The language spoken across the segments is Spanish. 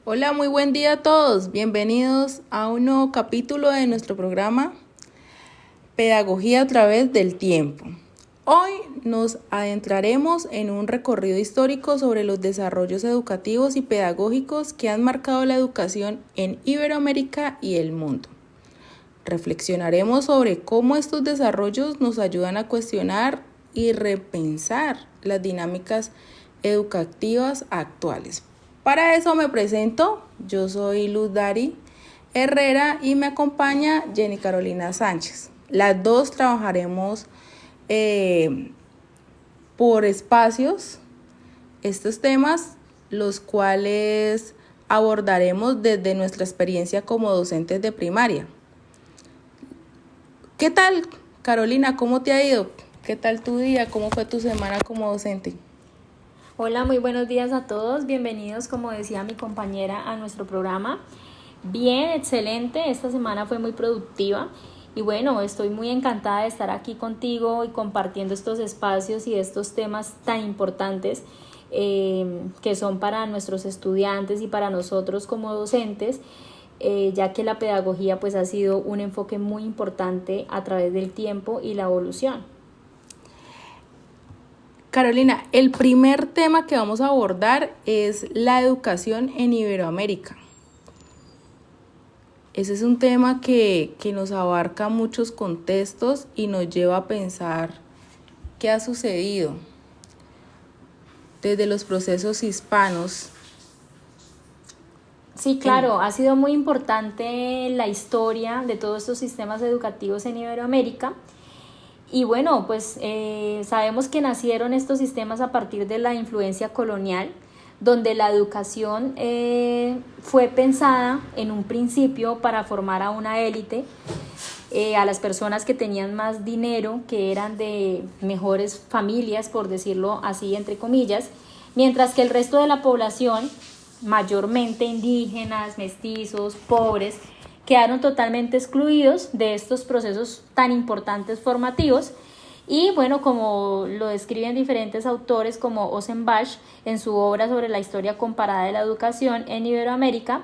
Hola, muy buen día a todos. Bienvenidos a un nuevo capítulo de nuestro programa Pedagogía a través del tiempo. Hoy nos adentraremos en un recorrido histórico sobre los desarrollos educativos y pedagógicos que han marcado la educación en Iberoamérica y el mundo. Reflexionaremos sobre cómo estos desarrollos nos ayudan a cuestionar y repensar las dinámicas educativas actuales. Para eso me presento, yo soy Luz Dari Herrera y me acompaña Jenny Carolina Sánchez. Las dos trabajaremos por espacios estos temas, los cuales abordaremos desde nuestra experiencia como docentes de primaria. ¿Qué tal, Carolina? ¿Cómo te ha ido? ¿Qué tal tu día? ¿Cómo fue tu semana como docente? Hola, muy buenos días a todos. Bienvenidos, como decía mi compañera, a nuestro programa. Bien, excelente. Esta semana fue muy productiva y bueno, estoy muy encantada de estar aquí contigo y compartiendo estos espacios y estos temas tan importantes que son para nuestros estudiantes y para nosotros como docentes, ya que la pedagogía pues ha sido un enfoque muy importante a través del tiempo y la evolución. Carolina, el primer tema que vamos a abordar es la educación en Iberoamérica. Ese es un tema que nos abarca muchos contextos y nos lleva a pensar qué ha sucedido desde los procesos hispanos. Sí, claro, ha sido muy importante la historia de todos estos sistemas educativos en Iberoamérica. Y bueno, pues sabemos que nacieron estos sistemas a partir de la influencia colonial, donde la educación fue pensada en un principio para formar a una élite, a las personas que tenían más dinero, que eran de mejores familias, por decirlo así, entre comillas, mientras que el resto de la población, mayormente indígenas, mestizos, pobres, quedaron totalmente excluidos de estos procesos tan importantes formativos. Y bueno, como lo describen diferentes autores como Ossenbach en su obra sobre la historia comparada de la educación en Iberoamérica,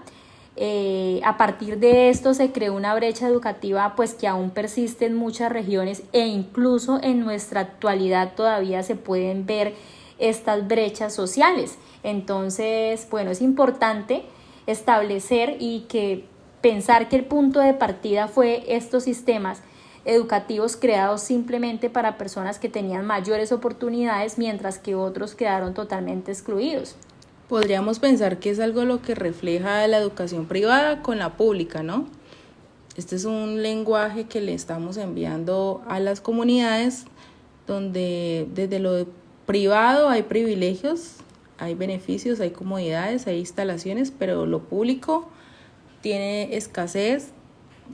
a partir de esto se creó una brecha educativa pues que aún persiste en muchas regiones e incluso en nuestra actualidad todavía se pueden ver estas brechas sociales. Entonces, bueno, es importante establecer y pensar que el punto de partida fue estos sistemas educativos creados simplemente para personas que tenían mayores oportunidades, mientras que otros quedaron totalmente excluidos. Podríamos pensar que es algo lo que refleja la educación privada con la pública, ¿no? Este es un lenguaje que le estamos enviando a las comunidades donde desde lo privado hay privilegios, hay beneficios, hay comodidades, hay instalaciones, pero lo público tiene escasez,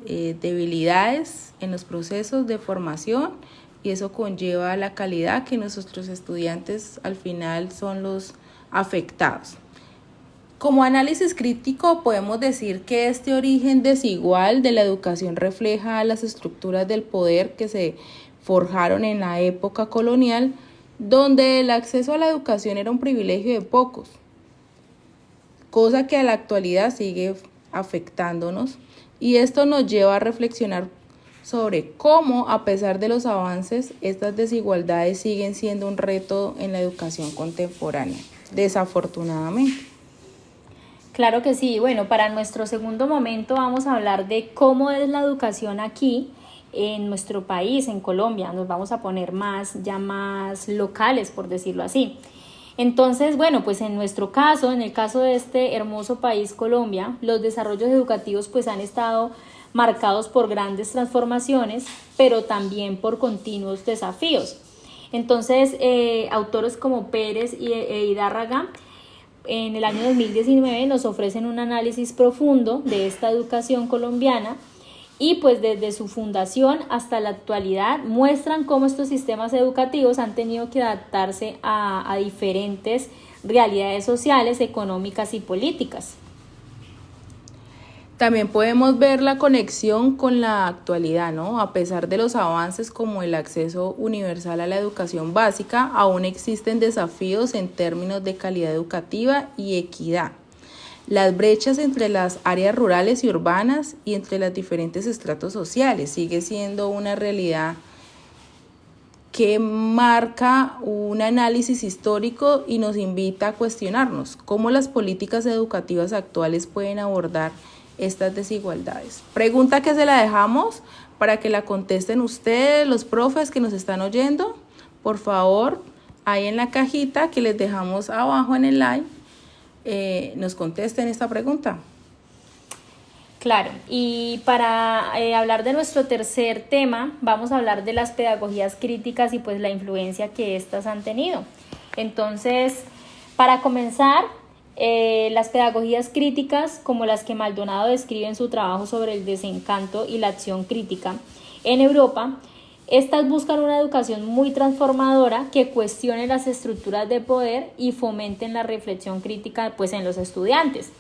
debilidades en los procesos de formación y eso conlleva la calidad que nuestros estudiantes al final son los afectados. Como análisis crítico podemos decir que este origen desigual de la educación refleja las estructuras del poder que se forjaron en la época colonial, donde el acceso a la educación era un privilegio de pocos, cosa que a la actualidad sigue afectándonos y esto nos lleva a reflexionar sobre cómo, a pesar de los avances, estas desigualdades siguen siendo un reto en la educación contemporánea, desafortunadamente. Claro que sí. Bueno, para nuestro segundo momento vamos a hablar de cómo es la educación aquí en nuestro país, en Colombia. Nos vamos a poner más locales, por decirlo así. Entonces, bueno, pues en nuestro caso, en el caso de este hermoso país Colombia, los desarrollos educativos pues han estado marcados por grandes transformaciones, pero también por continuos desafíos. Entonces, autores como Pérez e Hidárraga en el año 2019 nos ofrecen un análisis profundo de esta educación colombiana y pues desde su fundación hasta la actualidad muestran cómo estos sistemas educativos han tenido que adaptarse a diferentes realidades sociales, económicas y políticas. También podemos ver la conexión con la actualidad, ¿no? A pesar de los avances como el acceso universal a la educación básica, aún existen desafíos en términos de calidad educativa y equidad. Las brechas entre las áreas rurales y urbanas y entre los diferentes estratos sociales sigue siendo una realidad que marca un análisis histórico y nos invita a cuestionarnos cómo las políticas educativas actuales pueden abordar estas desigualdades. Pregunta que se la dejamos para que la contesten ustedes, los profes que nos están oyendo. Por favor, ahí en la cajita que les dejamos abajo en el live, nos contesten esta pregunta. Claro, y para hablar de nuestro tercer tema, vamos a hablar de las pedagogías críticas y pues la influencia que éstas han tenido. Entonces, para comenzar, las pedagogías críticas, como las que Maldonado describe en su trabajo sobre el desencanto y la acción crítica en Europa, estas buscan una educación muy transformadora que cuestione las estructuras de poder y fomenten la reflexión crítica pues, en los estudiantes.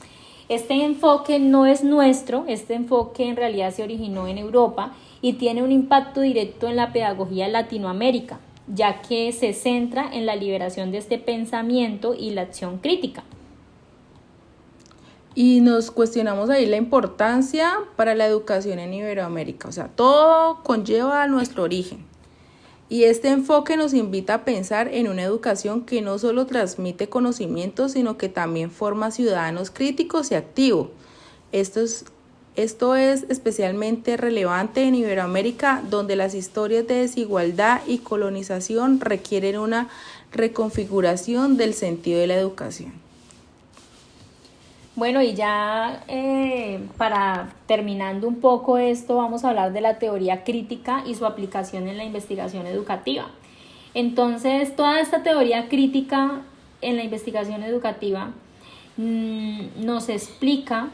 Este enfoque no es nuestro, este enfoque en realidad se originó en Europa y tiene un impacto directo en la pedagogía en Latinoamérica, ya que se centra en la liberación de este pensamiento y la acción crítica. Y nos cuestionamos ahí la importancia para la educación en Iberoamérica, o sea, todo conlleva a nuestro origen. Y este enfoque nos invita a pensar en una educación que no solo transmite conocimientos, sino que también forma ciudadanos críticos y activos. Esto es especialmente relevante en Iberoamérica, donde las historias de desigualdad y colonización requieren una reconfiguración del sentido de la educación. Bueno, y ya para terminando un poco esto, vamos a hablar de la teoría crítica y su aplicación en la investigación educativa. Entonces, toda esta teoría crítica en la investigación educativa nos explica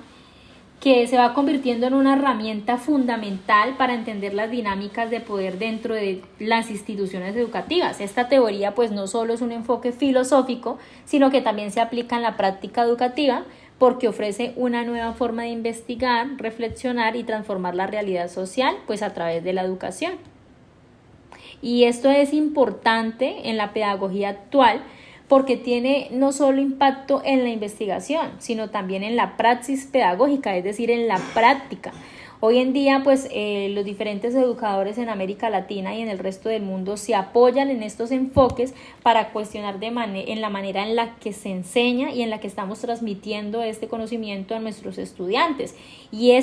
que se va convirtiendo en una herramienta fundamental para entender las dinámicas de poder dentro de las instituciones educativas. Esta teoría pues no solo es un enfoque filosófico, sino que también se aplica en la práctica educativa, porque ofrece una nueva forma de investigar, reflexionar y transformar la realidad social pues a través de la educación. Y esto es importante en la pedagogía actual porque tiene no solo impacto en la investigación, sino también en la praxis pedagógica, es decir, en la práctica. Hoy en día, pues, los diferentes educadores en América Latina y en el resto del mundo se apoyan en estos enfoques para cuestionar en la manera en la que se enseña y en la que estamos transmitiendo este conocimiento a nuestros estudiantes. Y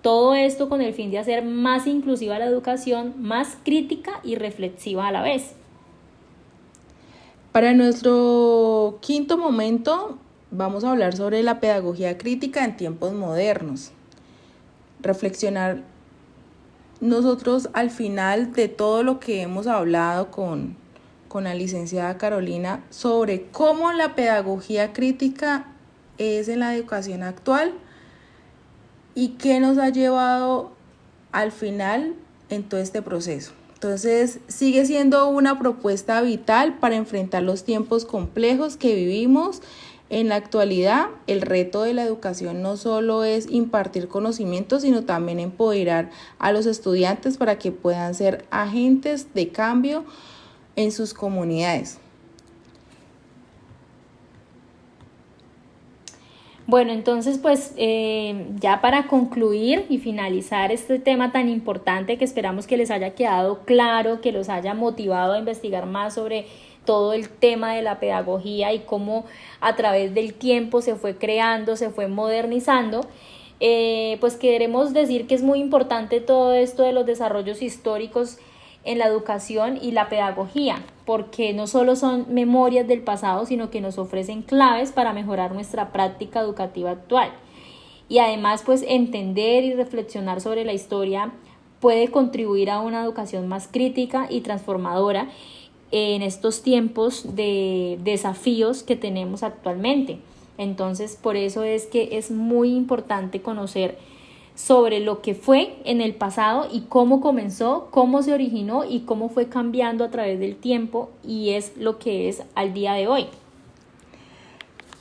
todo esto con el fin de hacer más inclusiva la educación, más crítica y reflexiva a la vez. Para nuestro quinto momento, vamos a hablar sobre la pedagogía crítica en tiempos modernos. Reflexionar nosotros al final de todo lo que hemos hablado con la licenciada Carolina sobre cómo la pedagogía crítica es en la educación actual y qué nos ha llevado al final en todo este proceso. Entonces, sigue siendo una propuesta vital para enfrentar los tiempos complejos que vivimos. En la actualidad, el reto de la educación no solo es impartir conocimientos, sino también empoderar a los estudiantes para que puedan ser agentes de cambio en sus comunidades. Bueno, entonces pues ya para concluir y finalizar este tema tan importante que esperamos que les haya quedado claro, que los haya motivado a investigar más sobre todo el tema de la pedagogía y cómo a través del tiempo se fue creando, se fue modernizando, pues queremos decir que es muy importante todo esto de los desarrollos históricos en la educación y la pedagogía, porque no solo son memorias del pasado, sino que nos ofrecen claves para mejorar nuestra práctica educativa actual. Y además, pues entender y reflexionar sobre la historia puede contribuir a una educación más crítica y transformadora en estos tiempos de desafíos que tenemos actualmente. Entonces, por eso es que es muy importante conocer sobre lo que fue en el pasado y cómo comenzó, cómo se originó y cómo fue cambiando a través del tiempo y es lo que es al día de hoy.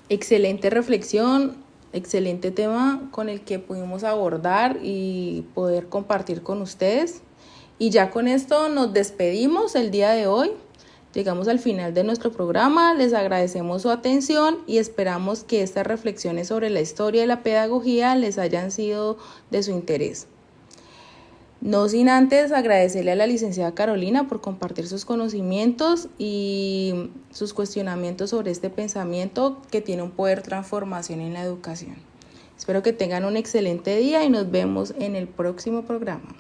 Excelente reflexión, excelente tema con el que pudimos abordar y poder compartir con ustedes. Y ya con esto nos despedimos el día de hoy. Llegamos al final de nuestro programa, les agradecemos su atención y esperamos que estas reflexiones sobre la historia de la pedagogía les hayan sido de su interés. No sin antes agradecerle a la licenciada Carolina por compartir sus conocimientos y sus cuestionamientos sobre este pensamiento que tiene un poder transformación en la educación. Espero que tengan un excelente día y nos vemos en el próximo programa.